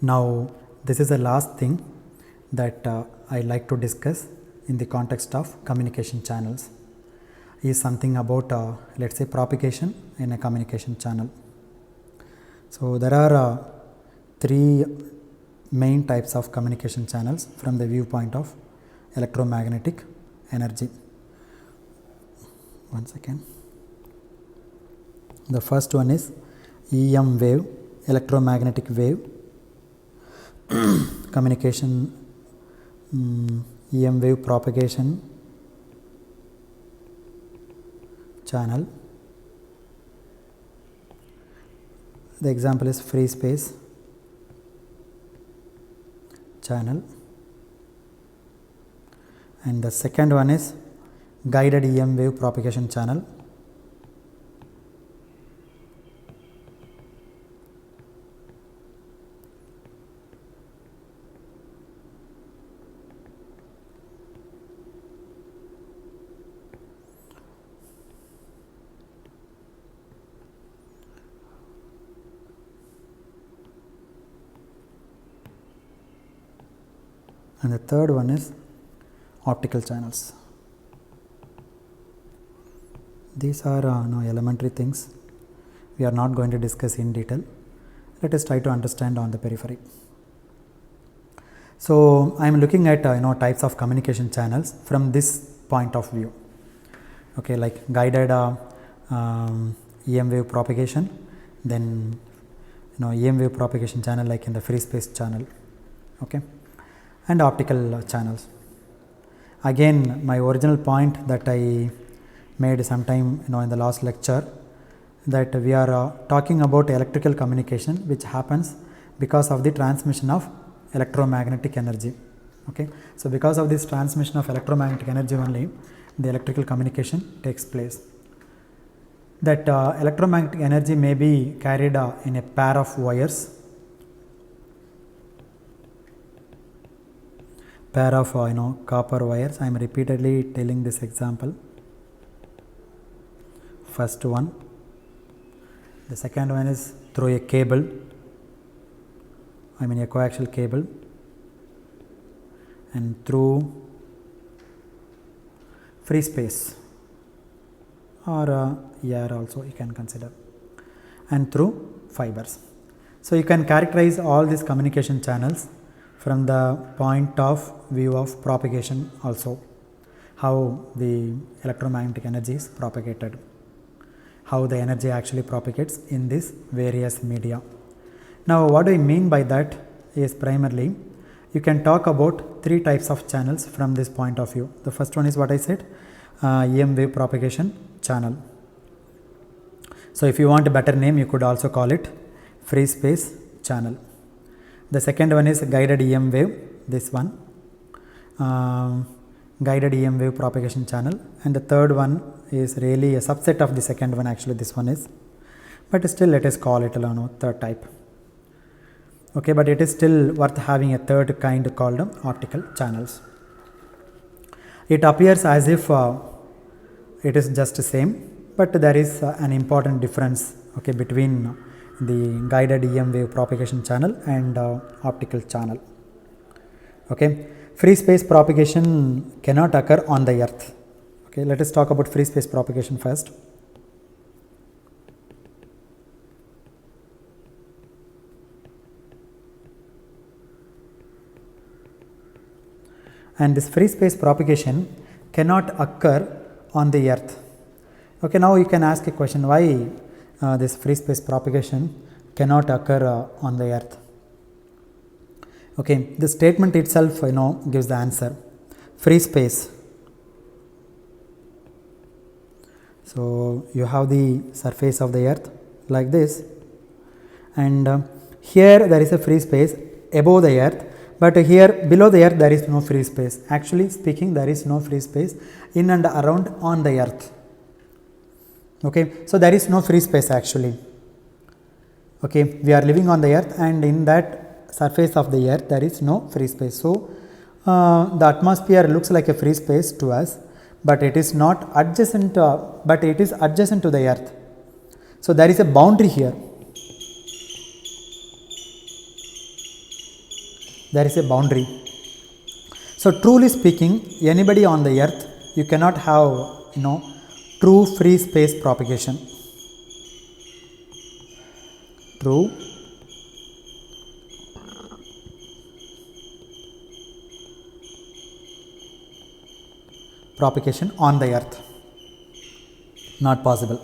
Now this is the last thing that I like to discuss in the context of communication channels is something about let's say propagation in a communication channel. So there are three main types of communication channels from the viewpoint of electromagnetic energy. One second. The first one is EM wave, electromagnetic wave communication, EM wave propagation channel. The example is free space channel, and the second one is guided EM wave propagation channel. And the third one is optical channels. These are elementary things we are not going to discuss in detail. Let us try to understand on the periphery. So I am looking at types of communication channels from this point of view. Okay, like guided EM wave propagation, then EM wave propagation channel like in the free space channel. Okay, and optical channels. Again, my original point that I made sometime in the last lecture, that we are talking about electrical communication which happens because of the transmission of electromagnetic energy. Okay, so because of this transmission of electromagnetic energy only the electrical communication takes place. That electromagnetic energy may be carried in a pair of wires, pair of copper wires. I am repeatedly telling this example. First one, the second one is through a cable, I mean a coaxial cable, and through free space or air also you can consider, and through fibers. So you can characterize all these communication channels from the point of view of propagation also, how the electromagnetic energy is propagated, how the energy actually propagates in this various media. Now what do I mean by that is primarily you can talk about three types of channels from this point of view. The first one is what I said, EM wave propagation channel. So if you want a better name you could also call it free space channel. The second one is guided EM wave, this one, guided EM wave propagation channel, and the third one is really a subset of the second one, actually this one is, but still let us call it third type. Okay, but it is still worth having a third kind called optical channels. It appears as if it is just the same, but there is an important difference, okay, between the guided EM wave propagation channel and optical channel. Okay, free space propagation cannot occur on the earth. Okay, let us talk about free space propagation first. And this free space propagation cannot occur on the earth. Okay, now you can ask a question, why this free space propagation cannot occur on the earth? Okay, the statement itself gives the answer. Free space. So you have the surface of the earth like this, and here there is a free space above the earth, but here below the earth there is no free space. Actually speaking, there is no free space in and around on the earth. Okay, so there is no free space actually. Okay, we are living on the earth, and in that surface of the earth there is no free space. So the atmosphere looks like a free space to us, but it is not adjacent, but it is adjacent to the earth. So there is a boundary here. there is a boundary. So truly speaking, anybody on the earth, you cannot have true free space propagation. True propagation on the earth, not possible.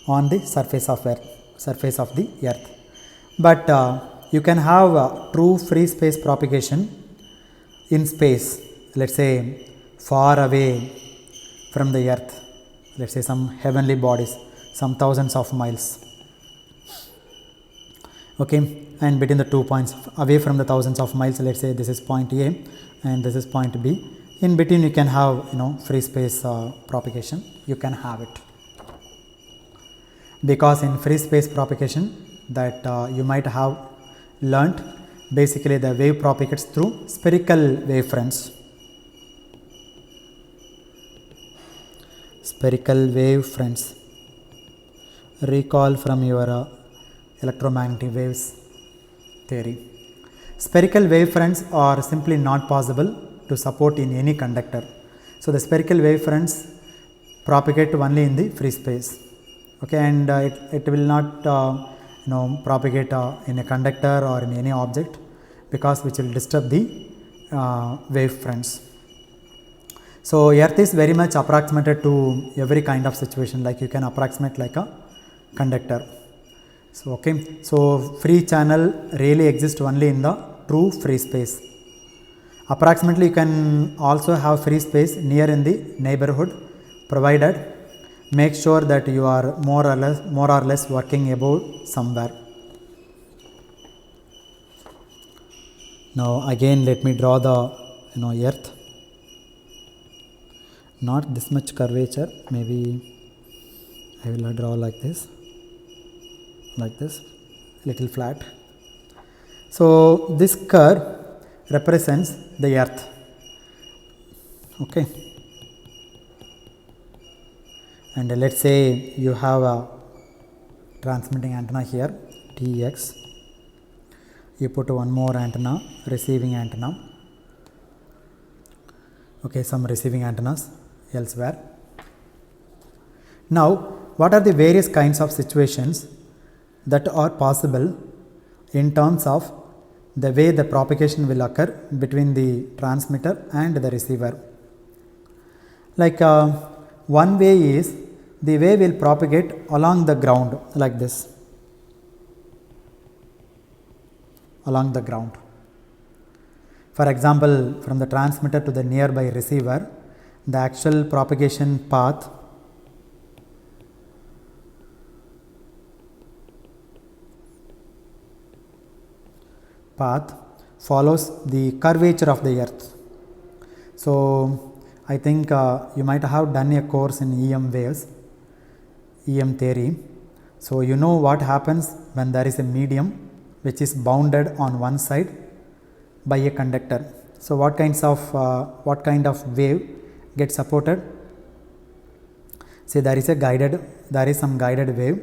On the surface of the earth. But you can have true free space propagation in space, let's say far away from the earth, let's say some heavenly bodies, some thousands of miles, okay, and between the 2 points away from the thousands of miles, let's say this is point A and this is point B. In between you can have free space propagation, you can have it. Because in free space propagation that you might have learnt, basically the wave propagates through spherical wave fronts. Spherical wave fronts. Recall from your electromagnetic waves theory. Spherical wave fronts are simply not possible to support in any conductor. So the spherical wave fronts propagate only in the free space. Okay, and it will not propagate in a conductor or in any object, because which will disturb the wave fronts. So earth is very much approximated to every kind of situation, like you can approximate like a conductor. So okay, so free channel really exists only in the true free space. Approximately you can also have free space near in the neighborhood, provided make sure that you are more or less working above somewhere. Now again let me draw the earth. Not this much curvature, maybe I will draw like this, little flat. So this curve represents the earth. Okay, and let's say you have a transmitting antenna here, TX. You put one more antenna, receiving antenna. Okay, some receiving antennas elsewhere. Now, what are the various kinds of situations that are possible in terms of the way the propagation will occur between the transmitter and the receiver? Like one way is the wave will propagate along the ground like this, along the ground. For example, from the transmitter to the nearby receiver, the actual propagation path follows the curvature of the earth. So I think you might have done a course in EM waves, EM theory. So you know what happens when there is a medium which is bounded on one side by a conductor. So what kind of wave gets supported? Say there is some guided wave.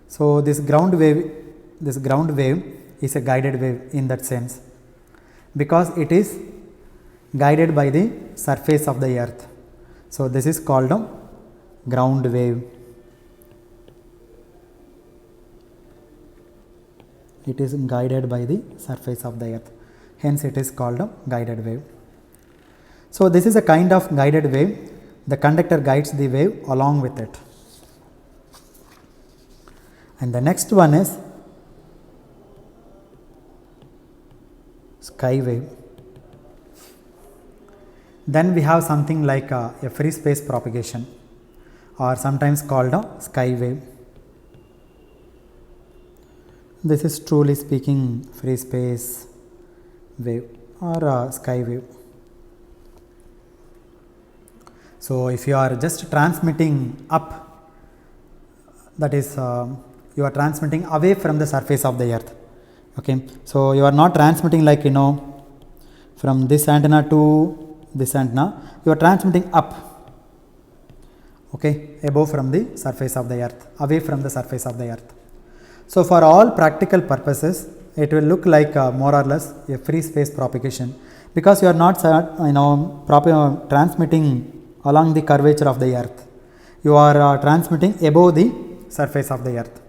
So this ground wave is a guided wave in that sense, because it is guided by the surface of the earth. So this is called a ground wave. It is guided by the surface of the earth, hence it is called a guided wave. So this is a kind of guided wave. The conductor guides the wave along with it. And the next one is sky wave. Then we have something like a free space propagation, or sometimes called a sky wave. This is truly speaking free space wave or sky wave. So if you are just transmitting up, that is you are transmitting away from the surface of the earth. Okay, so you are not transmitting like from this antenna to this antenna, you are transmitting up, okay, above from the surface of the earth, away from the surface of the earth. So for all practical purposes, it will look like more or less a free space propagation, because you are not transmitting along the curvature of the earth. You are transmitting above the surface of the earth.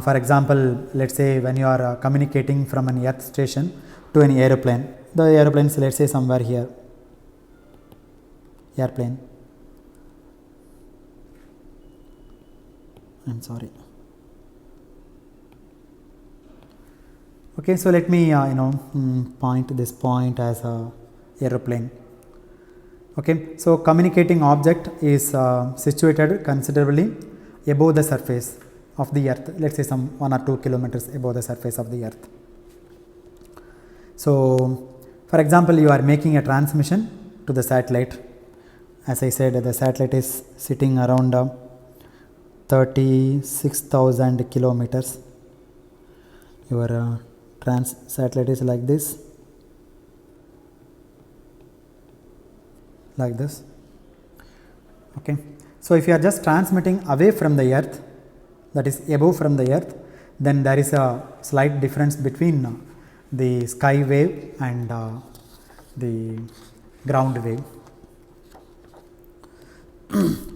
For example, let's say when you are communicating from an earth station to an aeroplane, the aeroplane is, let's say, somewhere here, airplane, I'm sorry. Okay, so let me point this point as a aeroplane. Okay, so communicating object is situated considerably above the surface of the earth, let's say some 1 or 2 kilometers above the surface of the earth. So for example, you are making a transmission to the satellite. As I said, the satellite is sitting around 36,000 kilometers. Your satellite is like this, okay. So if you are just transmitting away from the earth, that is above from the earth, then there is a slight difference between the sky wave and the ground wave.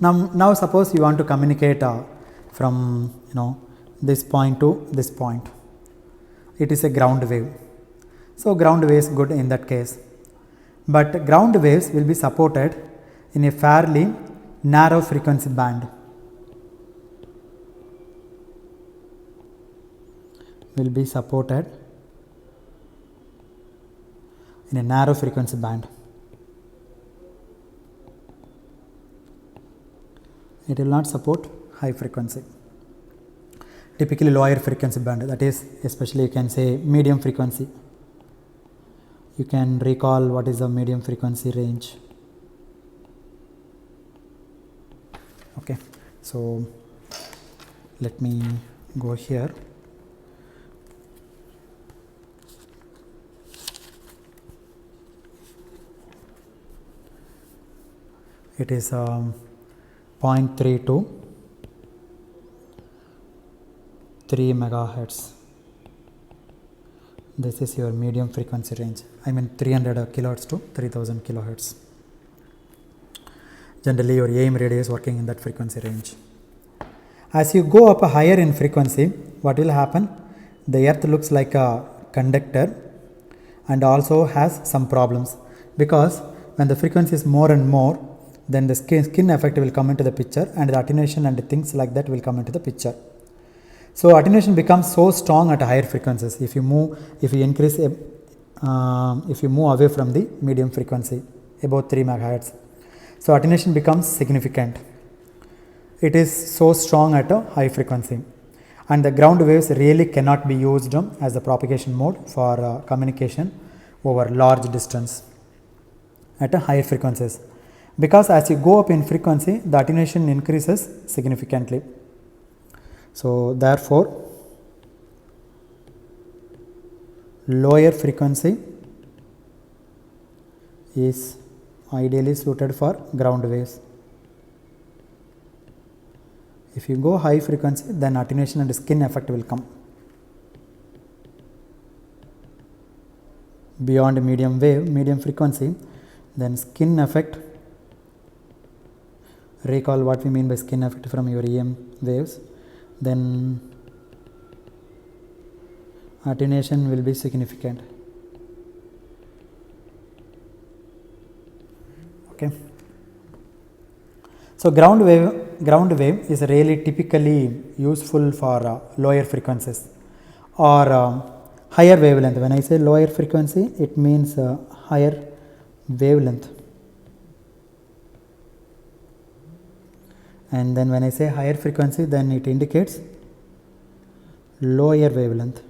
now suppose you want to communicate from this point to this point. It is a ground wave. So ground wave is good in that case, but ground waves will be supported in a fairly narrow frequency band. Will be supported in a narrow frequency band. It will not support high frequency. Typically lower frequency band, that is, especially you can say medium frequency. You can recall what is the medium frequency range. Okay, so let me go here. It is 0.3 to 3 megahertz. This is your medium frequency range. I mean 300 kilohertz to 3000 kilohertz. Generally your AM radio is working in that frequency range. As you go up higher in frequency, what will happen? The earth looks like a conductor and also has some problems, because when the frequency is more and more, then the skin effect will come into the picture, and the attenuation and things like that will come into the picture. So attenuation becomes so strong at higher frequencies. If you move away from the medium frequency about 3 megahertz, so attenuation becomes significant. It is so strong at a high frequency, and the ground waves really cannot be used as a propagation mode for communication over large distance at a higher frequencies, because as you go up in frequency, the attenuation increases significantly. So therefore lower frequency is ideally suited for ground waves. If you go high frequency, then attenuation and skin effect will come. Beyond medium frequency, then skin effect. Recall what we mean by skin effect from your EM waves. Then attenuation will be significant. Okay. So ground wave is really typically useful for lower frequencies or higher wavelength. When I say lower frequency, it means higher wavelength. And then when I say higher frequency, then it indicates lower wavelength.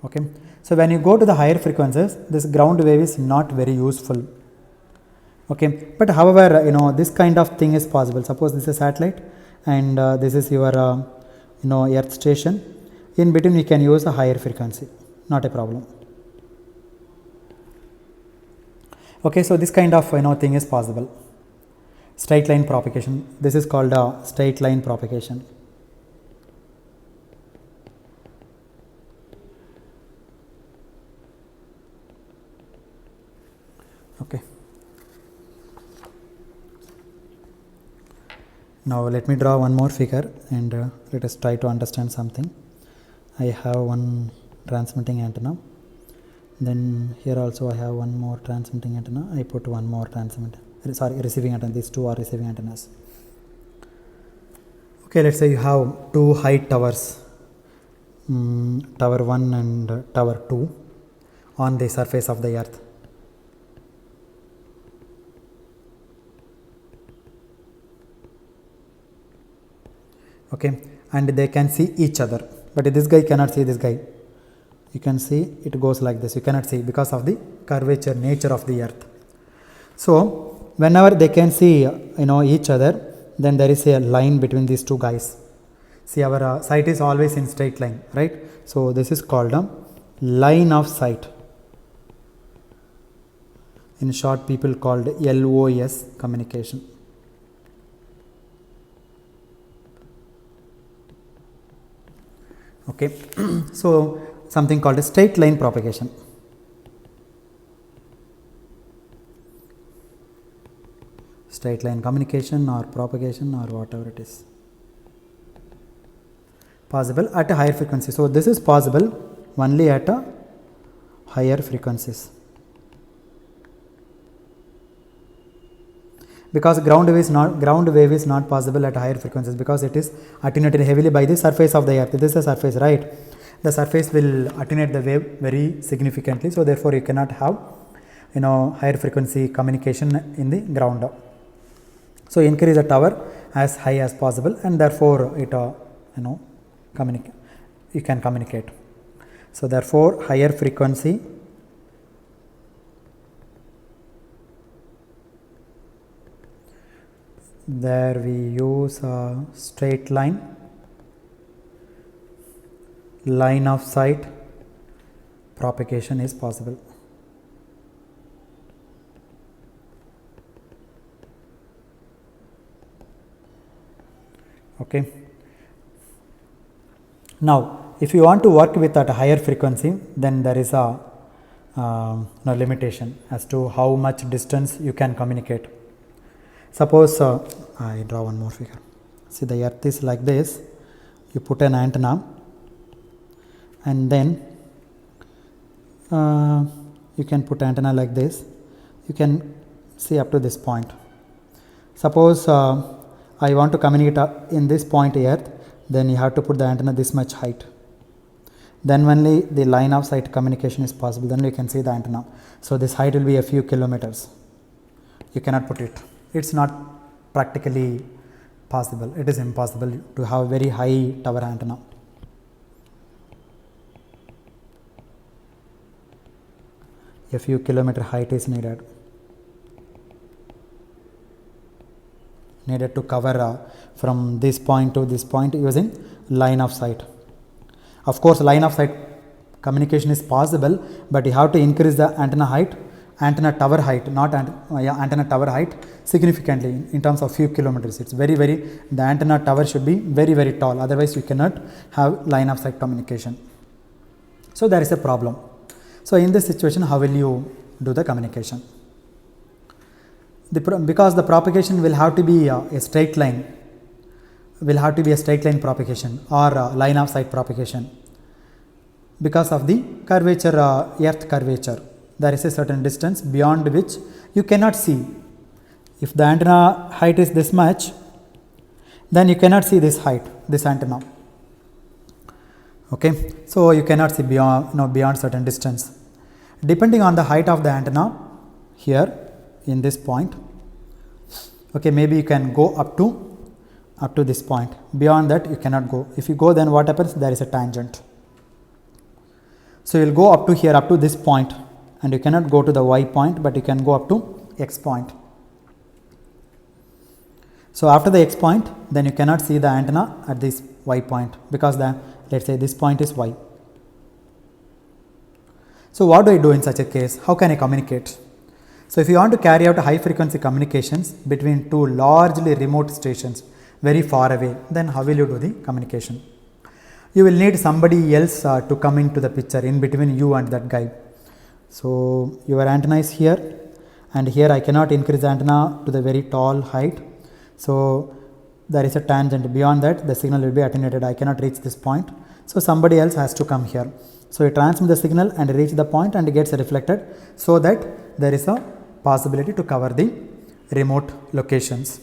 Okay. So when you go to the higher frequencies, this ground wave is not very useful. Okay. But however, this kind of thing is possible. Suppose this is a satellite and this is your earth station. In between you can use a higher frequency, not a problem. Okay, so this kind of thing is possible. straight line propagation. This is called a straight line propagation. Okay. Now let me draw one more figure and let us try to understand something. I have one transmitting antenna, then here also I have one more transmitting antenna. I put one more receiving antenna. These two are receiving antennas. Okay, let's say you have two height towers, tower 1 and tower 2 on the surface of the earth. Okay, and they can see each other, but this guy cannot see this guy. You can see it goes like this. You cannot see because of the curvature nature of the earth. So whenever they can see each other, then there is a line between these two guys. See, our sight is always in straight line, right? So this is called a line of sight. In short, people called LOS communication. Okay, so something called a straight line propagation. Straight line communication or propagation or whatever it is. Possible at a higher frequency. So this is possible only at a higher frequencies. Because ground wave is not possible at higher frequencies because it is attenuated heavily by the surface of the earth. This is the surface, right? The surface will attenuate the wave very significantly, so therefore you cannot have higher frequency communication in the ground. So increase the tower as high as possible, and therefore it you can communicate. So therefore higher frequency there we use a straight line of sight propagation is possible. Okay. Now if you want to work with at a higher frequency, then there is a limitation as to how much distance you can communicate. Suppose I draw one more figure. See, the earth is like this. You put an antenna and then you can put antenna like this. You can see up to this point. Suppose I want to communicate in this point earth, then you have to put the antenna this much height. Then only the line of sight communication is possible. Then you can see the antenna. So this height will be a few kilometers. You cannot put it. It's not practically possible. It is impossible to have very high tower antenna. A few kilometer height is needed to cover from this point to this point using line of sight. Of course, line of sight communication is possible, but you have to increase the antenna tower height, not antenna tower height significantly in terms of few kilometers. It's the antenna tower should be very, very tall, otherwise you cannot have line of sight communication. So there is a problem. So in this situation, how will you do the communication? Because the propagation will have to be a straight line, propagation or line of sight propagation. Because of the curvature, earth curvature, there is a certain distance beyond which you cannot see. If the antenna height is this much, then you cannot see this height, this antenna. Okay, so you cannot see beyond certain distance. Depending on the height of the antenna here in this point, okay, maybe you can go up to this point. Beyond that you cannot go. If you go, then what happens? There is a tangent. So you will go up to here, up to this point, and you cannot go to the y point, but you can go up to x point. So after the x point, then you cannot see the antenna at this y point, because let's say this point is y. So what do I do in such a case? How can I communicate? So if you want to carry out high frequency communications between two largely remote stations very far away, then how will you do the communication? You will need somebody else to come into the picture in between you and that guy. So your antenna is here, and here I cannot increase the antenna to the very tall height. So there is a tangent. Beyond that, the signal will be attenuated. I cannot reach this point. So somebody else has to come here. So you transmit the signal and reach the point and it gets reflected, so that there is a possibility to cover the remote locations.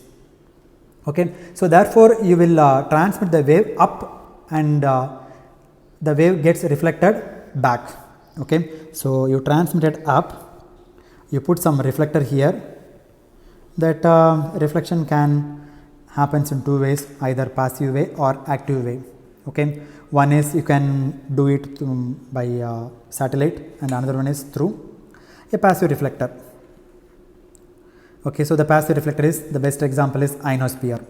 Okay. So therefore, you will transmit the wave up, and the wave gets reflected back. Okay. So you transmit it up, you put some reflector here. That reflection can happens in two ways, either passive way or active way. Okay. One is you can do it by satellite, and another one is through a passive reflector. Okay. So the passive reflector is, the best example is ionosphere.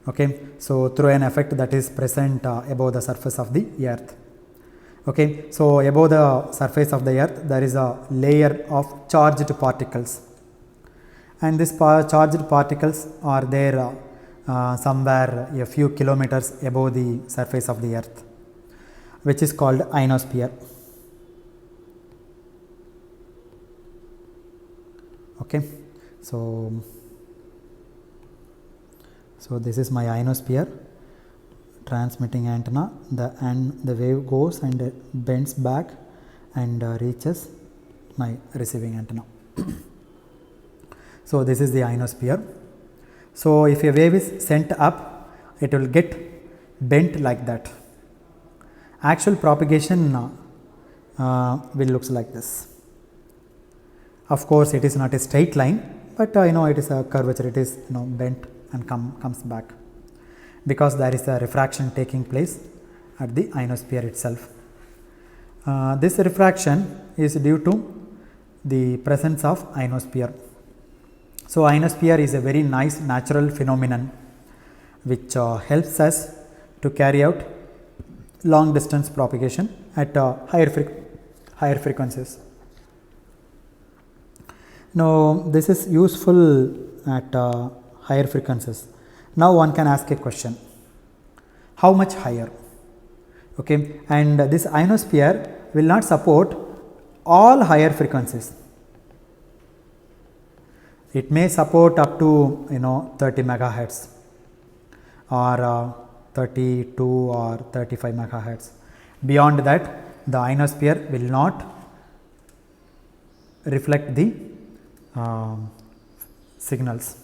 Okay. So through an effect that is present above the surface of the earth. Okay. So above the surface of the earth there is a layer of charged particles, and these charged particles are there somewhere a few kilometers above the surface of the earth, which is called ionosphere. Okay. So this is my ionosphere transmitting antenna, the wave goes and bends back and reaches my receiving antenna. So this is the ionosphere. So if a wave is sent up, it will get bent like that. Actual propagation will looks like this. Of course, it is not a straight line, but it is a curvature. It is bent and comes back, because there is a refraction taking place at the ionosphere itself. This refraction is due to the presence of ionosphere. So ionosphere is a very nice natural phenomenon which helps us to carry out long distance propagation at higher frequencies. Now this is useful at higher frequencies. Now one can ask a question: how much higher? Okay, and this ionosphere will not support all higher frequencies. It may support up to 30 megahertz or 32 or 35 megahertz. Beyond that, the ionosphere will not reflect the signals.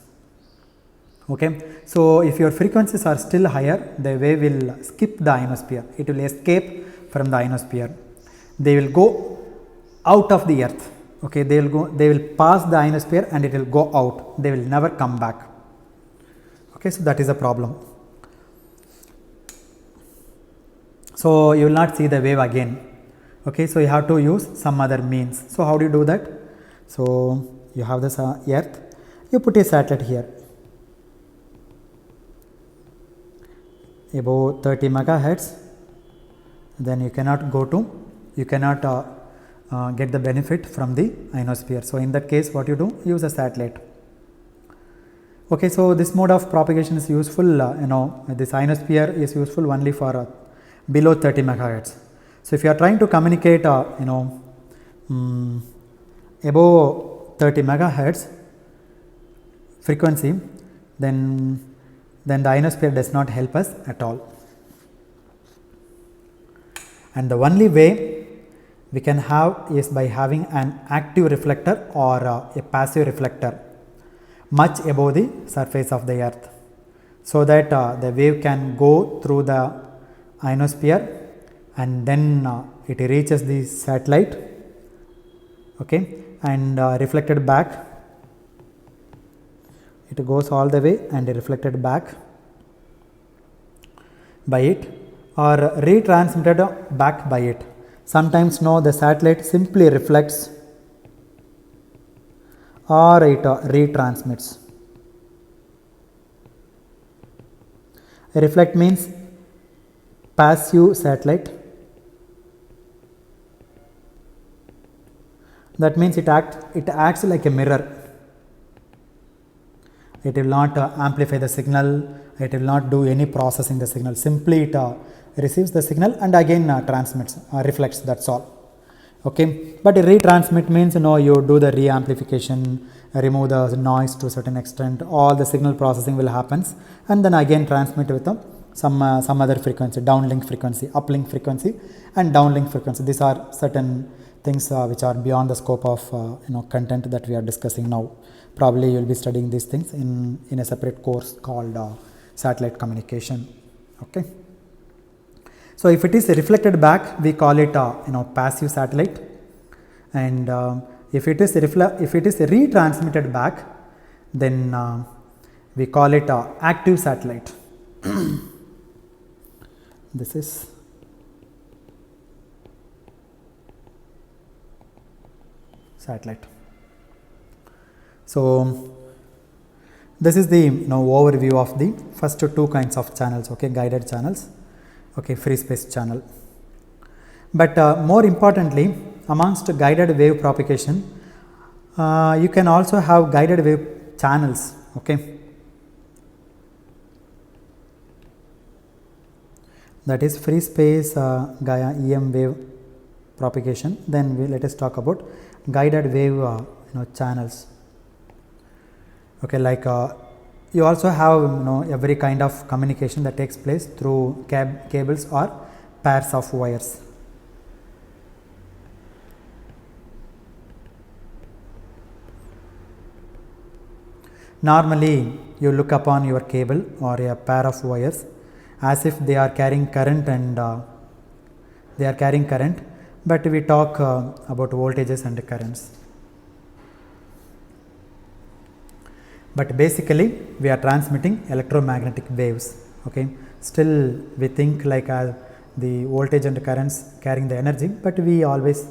Okay. So if your frequencies are still higher, the wave will skip the ionosphere. It will escape from the ionosphere. They will go out of the earth. Okay, they will pass the ionosphere and it will go out. They will never come back. Okay, so that is a problem. So you will not see the wave again. Okay, so you have to use some other means. So how do you do that? So you have this earth, you put a satellite here above 30 megahertz, then you cannot get the benefit from the ionosphere. So in that case, what you do? Use a satellite. Okay, so this mode of propagation is useful. This ionosphere is useful only for below 30 megahertz. So if you are trying to communicate, above 30 megahertz frequency, then the ionosphere does not help us at all. And the only way we can have is by having an active reflector or a passive reflector much above the surface of the earth, so that the wave can go through the ionosphere and then it reaches the satellite, okay, and reflected back. It goes all the way and reflected back by it or retransmitted back by it. Sometimes the satellite simply reflects or it retransmits. Reflect means passive satellite, That means it acts like a mirror. It will not amplify the signal, it will not do any processing the signal, simply it receives the signal and again transmits, reflects, that's all. Okay, but retransmit means you do the re-amplification, remove the noise to a certain extent, all the signal processing will happen and then again transmit with some other frequency, downlink frequency, uplink frequency and downlink frequency. These are certain things which are beyond the scope of content that we are discussing now. Probably you will be studying these things in a separate course called satellite communication. Okay. So if it is reflected back, we call it passive satellite, and if it is retransmitted back, then we call it active satellite. This is satellite. So this is the overview of the first two kinds of channels. Okay, guided channels. Okay, free space channel. But more importantly, amongst guided wave propagation, you can also have guided wave channels. Okay, that is free space Gaia EM wave propagation. Then let us talk about guided wave channels. Okay, like you also have every kind of communication that takes place through cables or pairs of wires. Normally you look upon your cable or a pair of wires as if they are carrying current and but we talk about voltages and currents. But basically we are transmitting electromagnetic waves. Okay, still we think like the voltage and currents carrying the energy, but we always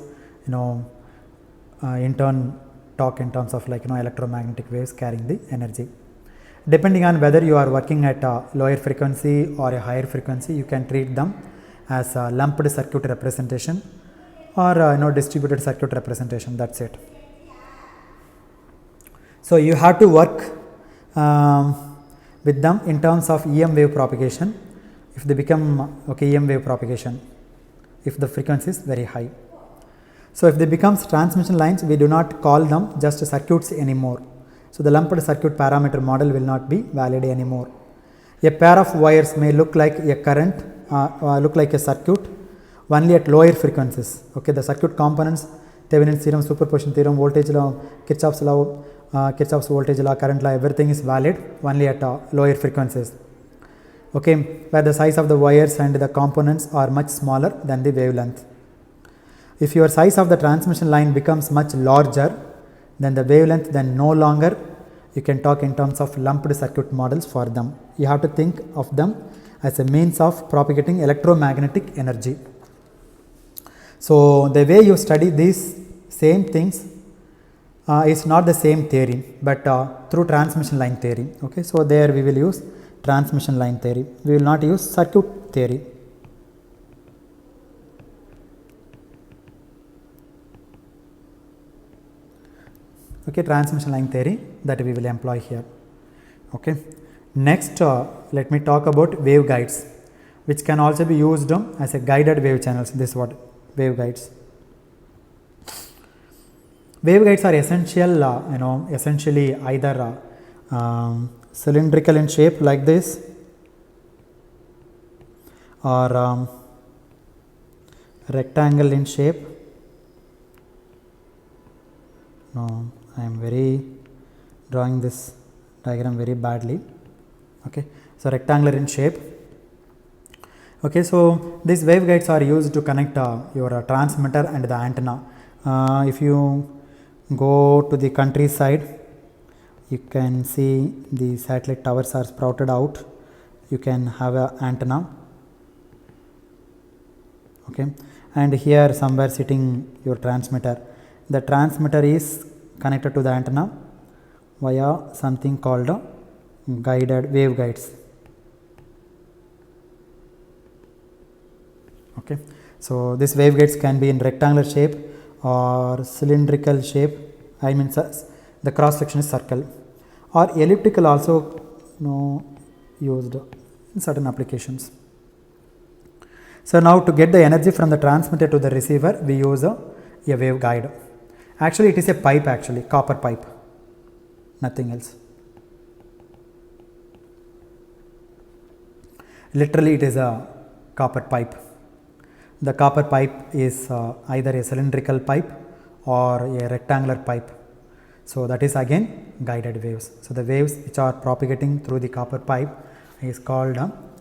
in turn talk in terms of electromagnetic waves carrying the energy. Depending on whether you are working at a lower frequency or a higher frequency, you can treat them as a lumped circuit representation or distributed circuit representation. That's it. So you have to work with them in terms of EM wave propagation. If they become EM wave propagation, if the frequency is very high. So if they become transmission lines, we do not call them just circuits anymore. So the lumped circuit parameter model will not be valid anymore. A pair of wires may look like a current, look like a circuit only at lower frequencies. Okay, the circuit components, Thevenin's theorem, superposition theorem, voltage law, Kirchhoff's law, Kirchhoff's voltage law, current law, everything is valid only at lower frequencies. Okay, where the size of the wires and the components are much smaller than the wavelength. If your size of the transmission line becomes much larger than the wavelength, then no longer you can talk in terms of lumped circuit models for them. You have to think of them as a means of propagating electromagnetic energy. So the way you study these same things is not the same theory, but through transmission line theory. Okay, so there we will use transmission line theory. We will not use circuit theory. Okay, transmission line theory that we will employ here. Okay, next let me talk about waveguides, which can also be used as a guided wave channels. This is what waveguides. Waveguides are essential, essentially either cylindrical in shape like this, or rectangle in shape. No, I am drawing this diagram very badly. Okay, so rectangular in shape. Okay, so these waveguides are used to connect your transmitter and the antenna. If you go to the countryside, you can see the satellite towers are sprouted out. You can have an antenna. Okay, and here somewhere sitting your transmitter. The transmitter is connected to the antenna via something called guided waveguides. Okay, so these waveguides can be in rectangular shape or cylindrical shape, I mean the cross section is circle, or elliptical also used in certain applications. So now to get the energy from the transmitter to the receiver, we use a waveguide. Actually it is a pipe, actually copper pipe, nothing else. Literally it is a copper pipe. The copper pipe is either a cylindrical pipe or a rectangular pipe. So that is again guided waves. So the waves which are propagating through the copper pipe is called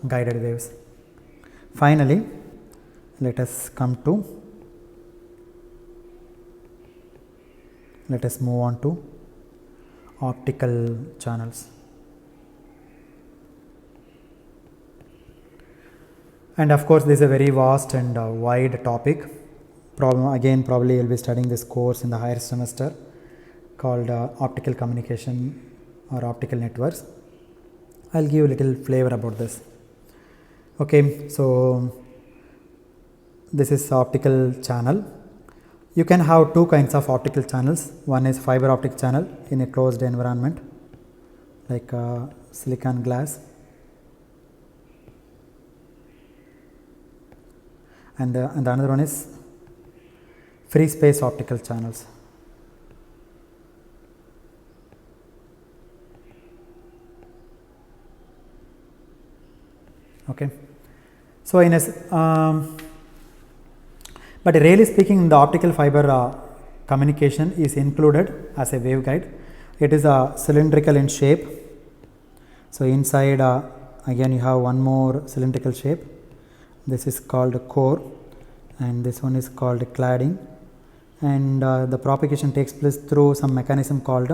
guided waves. Finally, let us move on to optical channels. And of course, this is a very vast and wide topic. Probably you'll be studying this course in the higher semester called optical communication or optical networks. I'll give a little flavor about this. Okay, so this is optical channel. You can have two kinds of optical channels. One is fiber optic channel in a closed environment like silicon glass, and the another one is free space optical channels. Okay, so in a but really speaking, the optical fiber communication is included as a waveguide. It is cylindrical in shape. So inside again you have one more cylindrical shape. This is called core, and this one is called cladding, and the propagation takes place through some mechanism called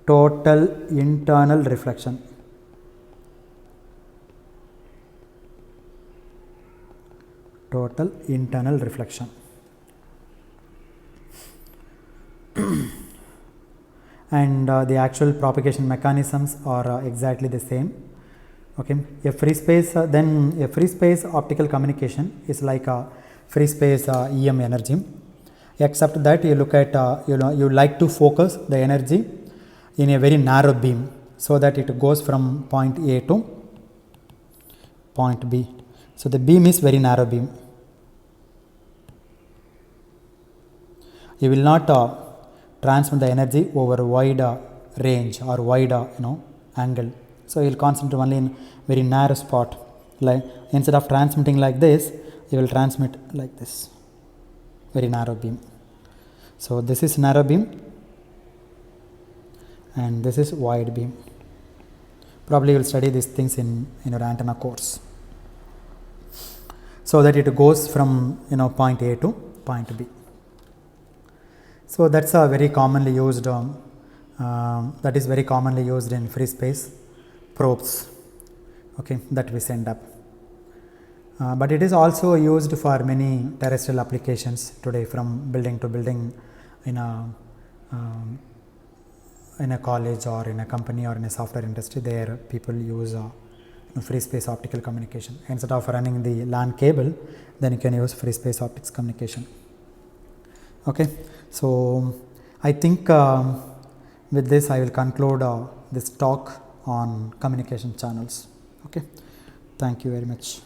total internal reflection. Total internal reflection. And the actual propagation mechanisms are exactly the same. Okay, a free space then a free space optical communication is like a free space EM energy, except that you look at you like to focus the energy in a very narrow beam so that it goes from point A to point B. So the beam is very narrow beam. You will not transmit the energy over a wide range or wide angle. So you will concentrate only in very narrow spot. Like instead of transmitting like this, you will transmit like this, very narrow beam. So this is narrow beam, and this is wide beam. Probably you will study these things in your antenna course. So that it goes from point A to point B. So that's a very commonly used that is very commonly used in free space probes, okay, that we send up. But it is also used for many terrestrial applications today, from building to building in a college or in a company or in a software industry. There people use free space optical communication. Instead of running the LAN cable, then you can use free space optics communication. Okay, so I think with this I will conclude this talk on communication channels. Okay, thank you very much.